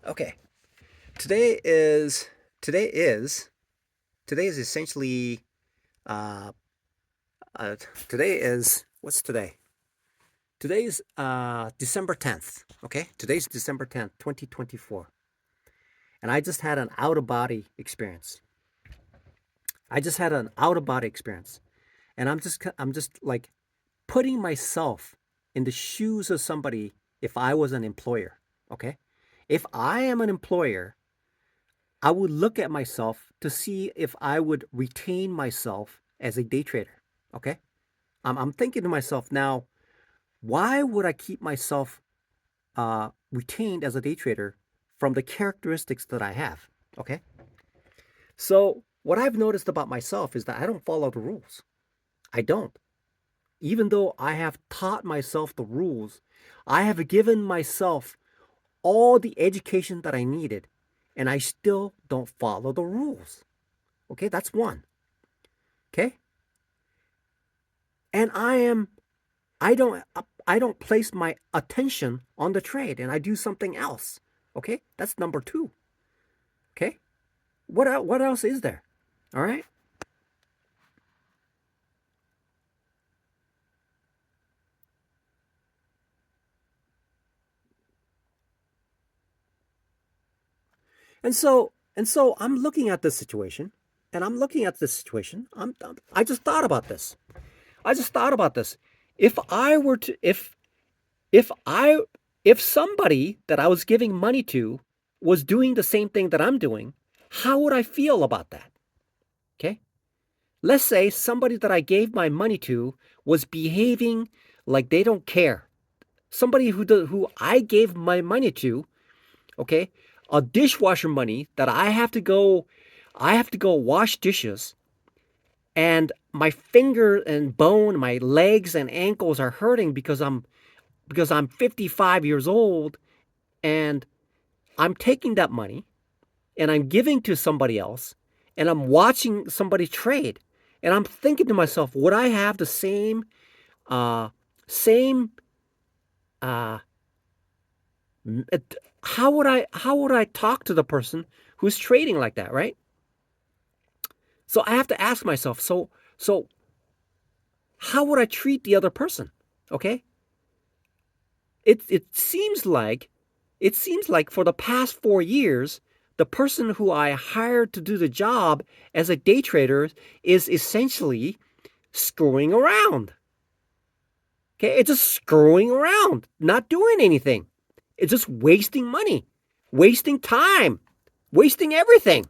Okay. Today is today is today is essentially uh, uh today is what's today? Today's December 10th. Okay? Today's December 10th, 2024. And I just had an out of body experience. I just had an out of body experience. And I'm just like putting myself in the shoes of somebody if I was an employer, okay? If I am an employer, I would look at myself to see if I would retain myself as a day trader. Okay. I'm thinking to myself now, why would I keep myself retained as a day trader from the characteristics that I have? Okay. So, what I've noticed about myself is that I don't follow the rules. I don't. Even though I have taught myself the rules, I have given myself all the education that I needed, and I still don't follow the rules. Okay, that's one. Okay. And I don't I don't place my attention on the trade and I do something else. Okay? That's number 2. Okay? What else is there? All right? And so I'm looking at this situation and I'm looking at this situation. I just thought about this. I just thought about this. If I were to if I if somebody that I was giving money to was doing the same thing that I'm doing, how would I feel about that? Okay? Let's say somebody that I gave my money to was behaving like they don't care. Somebody who I gave my money to, okay, a dishwasher money that I have to go wash dishes, and my finger and bone, my legs and ankles are hurting because I'm 55 years old, and I'm taking that money and I'm giving to somebody else, and I'm watching somebody trade, and I'm thinking to myself, would I have the uh, same, uh, how would I talk to the person who's trading like that, right? So I have to ask myself, so how would I treat the other person? Okay, it seems like for the past 4 years, the person who I hired to do the job as a day trader is essentially screwing around. Okay, it's just screwing around, not doing anything. It's just wasting money, wasting time, wasting everything.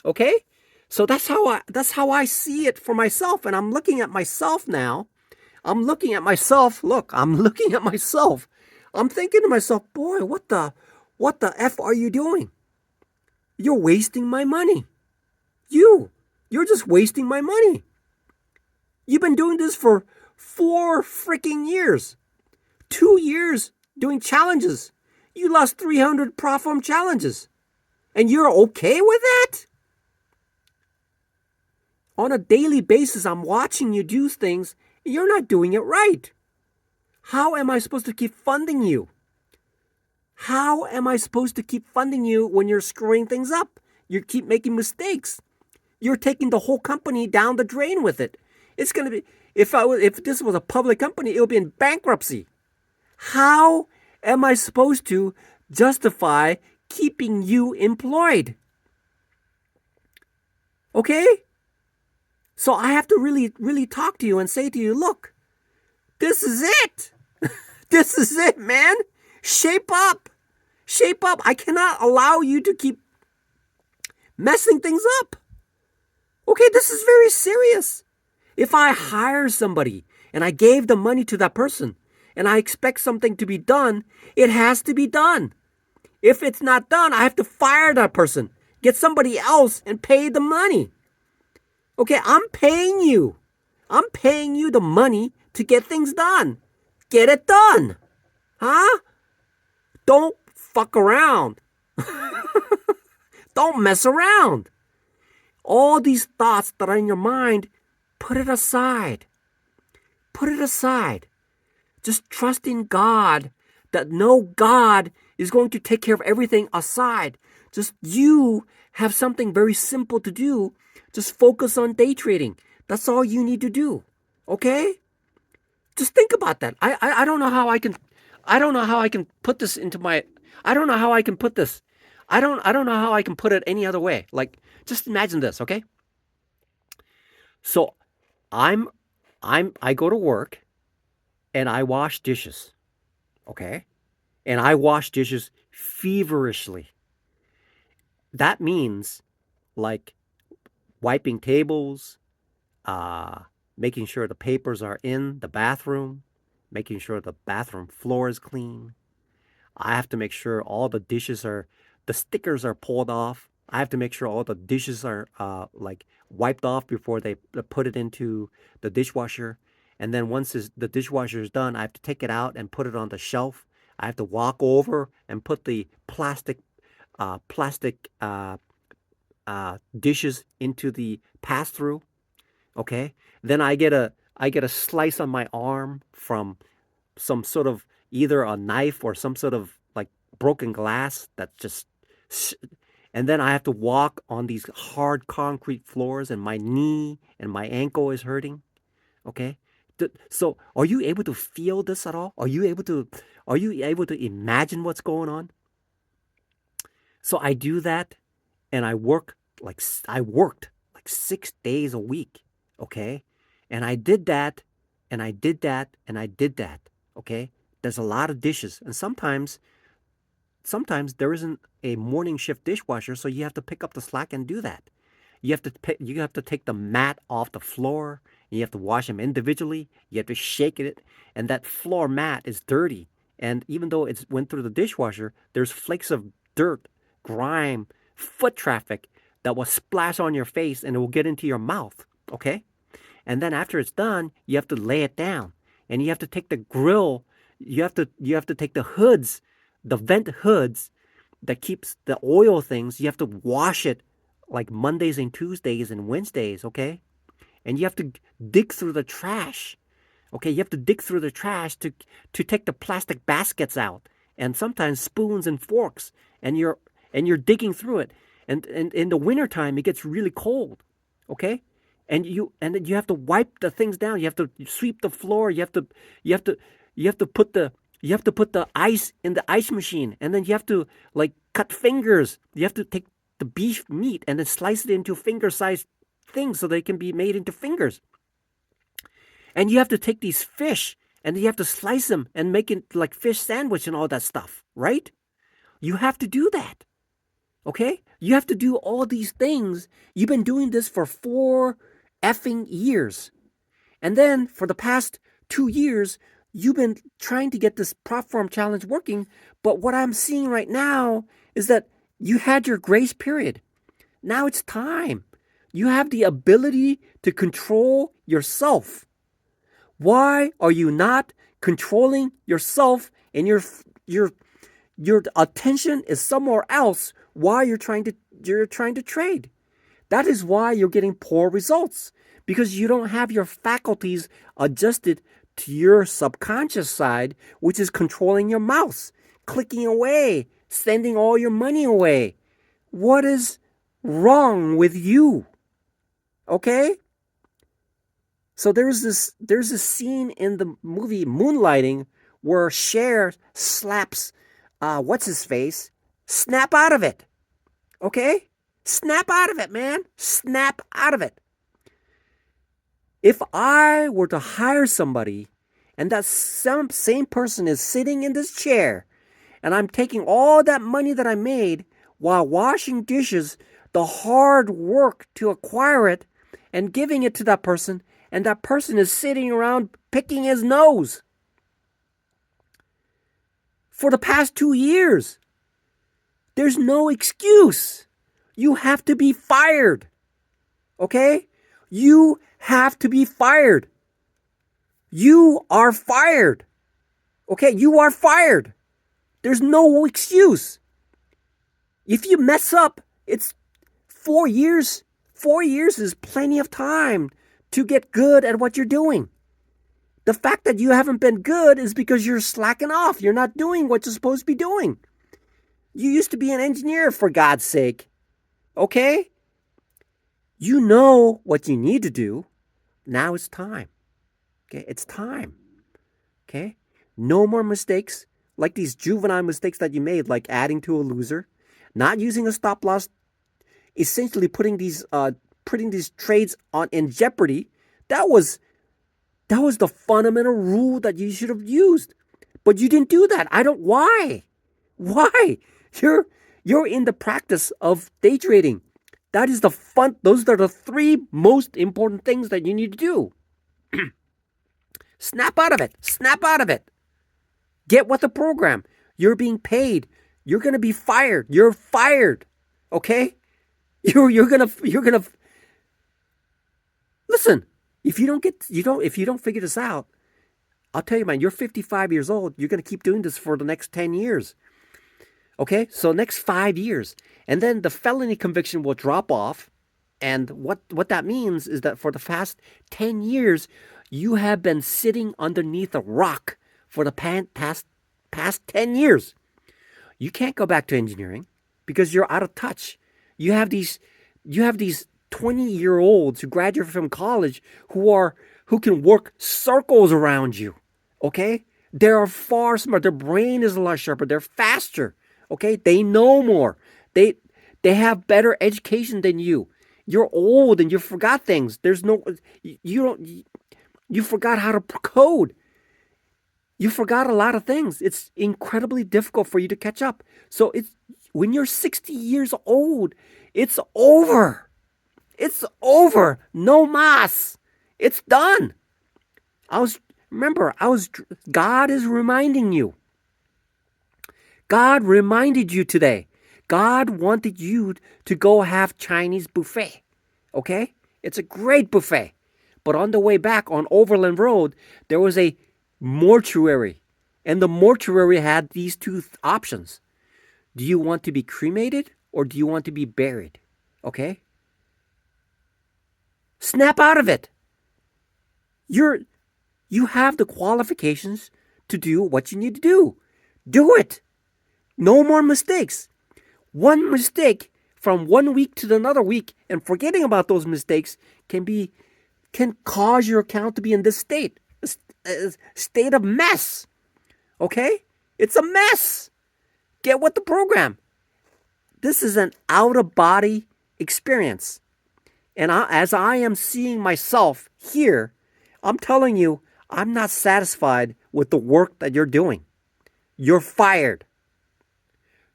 Okay? So that's how I see it for myself, and I'm looking at myself now. I'm looking at myself. Look, I'm looking at myself. I'm thinking to myself, boy, what the F are you doing? You're wasting my money. You, you're just wasting my money. You've been doing this for 4 freaking years. 2 years doing challenges. You lost 300 Profom challenges. And you're okay with that? On a daily basis, I'm watching you do things. You're not doing it right. How am I supposed to keep funding you? How am I supposed to keep funding you when you're screwing things up? You keep making mistakes. You're taking the whole company down the drain with it. It's going to be, if this was a public company, it would be in bankruptcy. How am I supposed to justify keeping you employed? Okay? So I have to really, really talk to you and say to you, look, this is it. This is it, man. Shape up. Shape up. I cannot allow you to keep messing things up. Okay, this is very serious. If I hire somebody and I gave the money to that person and I expect something to be done, it has to be done. If it's not done, I have to fire that person, get somebody else and pay the money. Okay, I'm paying you. I'm paying you the money to get things done. Get it done. Huh? Don't fuck around. Don't mess around. All these thoughts that are in your mind, put it aside. Put it aside. Just trust in God that no God is going to take care of everything aside. Just you have something very simple to do. Just focus on day trading. That's all you need to do. Okay? Just think about that. I don't know how I can put this into my I don't know how I can put this. I don't know how I can put it any other way. Like, just imagine this, okay? So I'm I go to work and I wash dishes, okay? And I wash dishes feverishly. That means like wiping tables, uh, making sure the papers are in the bathroom, making sure the bathroom floor is clean. I have to make sure all the stickers are pulled off. I have to make sure all the dishes are like wiped off before they put it into the dishwasher. And then once the dishwasher is done, I have to take it out and put it on the shelf. I have to walk over and put the plastic dishes into the pass through. Okay, then I get a slice on my arm from some sort of either a knife or some sort of like broken glass that just, and then I have to walk on these hard concrete floors and my knee and my ankle is hurting. Okay, so are you able to feel this at all? Are you able to imagine what's going on? So I do that, and I worked like 6 days a week. Okay, and I did that, and I did that, and I did that. Okay, there's a lot of dishes, and sometimes there isn't a morning shift dishwasher, so you have to pick up the slack and do that. You have to take the mat off the floor. You have to wash them individually. You have to shake it, and that floor mat is dirty. And even though it went through the dishwasher, there's flakes of dirt, grime, foot traffic that will splash on your face and it will get into your mouth. Okay? And then after it's done, you have to lay it down, and you have to take the grill. You have to take the hoods, the vent hoods that keeps the oil things. You have to wash it like Mondays and Tuesdays and Wednesdays, okay? And you have to dig through the trash. Okay, you have to dig through the trash to take the plastic baskets out, and sometimes spoons and forks, and you're digging through it. And in the wintertime it gets really cold. Okay? And then you have to wipe the things down. You have to sweep the floor. You have to you have to put the ice in the ice machine, and then you have to like cut fingers. You have to take the beef meat and then slice it into finger-sized things so they can be made into fingers. And you have to take these fish and you have to slice them and make it like fish sandwich and all that stuff, right? You have to do that. Okay? You have to do all these things. You've been doing this for 4 effing years. And then for the past 2 years, you've been trying to get this platform challenge working. But what I'm seeing right now is that you had your grace period. Now it's time. You have the ability to control yourself. Why are you not controlling yourself, and your attention is somewhere else while you're trying to trade? That is why you're getting poor results, because you don't have your faculties adjusted to your subconscious side, which is controlling your mouse, clicking away, sending all your money away. What is wrong with you? Okay? So there's this scene in the movie Moonlighting where Cher slaps what's his face. Snap out of it. Okay? Snap out of it, man. Snap out of it. If I were to hire somebody and that same person is sitting in this chair and I'm taking all that money that I made while washing dishes, the hard work to acquire it, and giving it to that person, and that person is sitting around picking his nose for the past 2 years, there's no excuse. You have to be fired. Okay? You have to be fired. You are fired. Okay? You are fired. There's no excuse. If you mess up, it's 4 years. 4 years is plenty of time to get good at what you're doing. The fact that you haven't been good is because you're slacking off. You're not doing what you're supposed to be doing. You used to be an engineer, for God's sake. Okay? You know what you need to do. Now it's time. Okay? It's time. Okay? No more mistakes like these juvenile mistakes that you made, like adding to a loser, not using a stop loss, essentially putting these trades on in jeopardy. That was the fundamental rule that you should have used. But you didn't do that. I don't why? Why? You're in the practice of day trading. That is those are the three most important things that you need to do. Snap out of it. Snap out of it. Get with the program. You're being paid. You're going to be fired. You're fired. Okay? You're going to listen. If you don't figure this out, I'll tell you, man, you're 55 years old. You're going to keep doing this for the next 10 years. Okay? So next 5 years. And then the felony conviction will drop off. And what that means is that for the past 10 years, you have been sitting underneath a rock for the past 10 years. You can't go back to engineering because you're out of touch. You have these 20-year-olds who graduate from college who can work circles around you. Okay? They are far smarter. Their brain is a lot sharper. They're faster. Okay? They know more. They have better education than you. You're old and you forgot things. You forgot how to code. You forgot a lot of things. It's incredibly difficult for you to catch up. So when you're 60 years old, it's over. It's over. No mas. It's done. God is reminding you. God reminded you today. God wanted you to go have Chinese buffet. Okay? It's a great buffet. But on the way back on Overland Road, there was a mortuary. And the mortuary had these two options. Do you want to be cremated or do you want to be buried? Okay? Snap out of it. You have the qualifications to do what you need to do. Do it. No more mistakes. One mistake from 1 week to another week and forgetting about those mistakes can cause your account to be in this state. A state of mess. Okay? It's a mess. Get with the program. This is an out-of-body experience. And as I am seeing myself here, I'm telling you, I'm not satisfied with the work that you're doing. You're fired.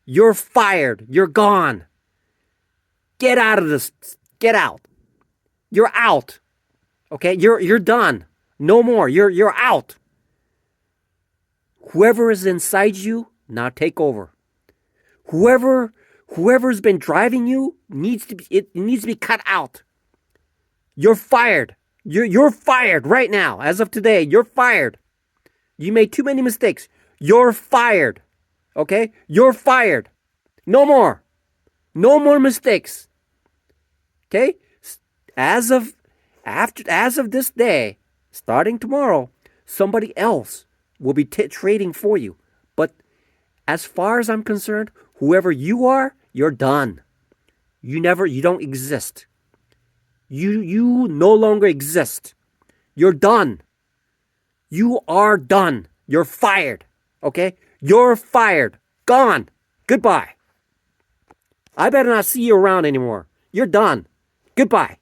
You're fired. You're gone. Get out of this. Get out. You're out. Okay? You're done. No more. You're out. Whoever is inside you, now take over. Whoever's been driving you needs to be cut out. You're fired. You're fired right now. As of today, you're fired. You made too many mistakes. You're fired. Okay? You're fired. No more. No more mistakes. Okay? As of this day, starting tomorrow, somebody else will be trading for you. But as far as I'm concerned, whoever you are, you're done. You don't exist. You no longer exist. You're done. You are done. You're fired. Okay? You're fired. Gone. Goodbye. I better not see you around anymore. You're done. Goodbye.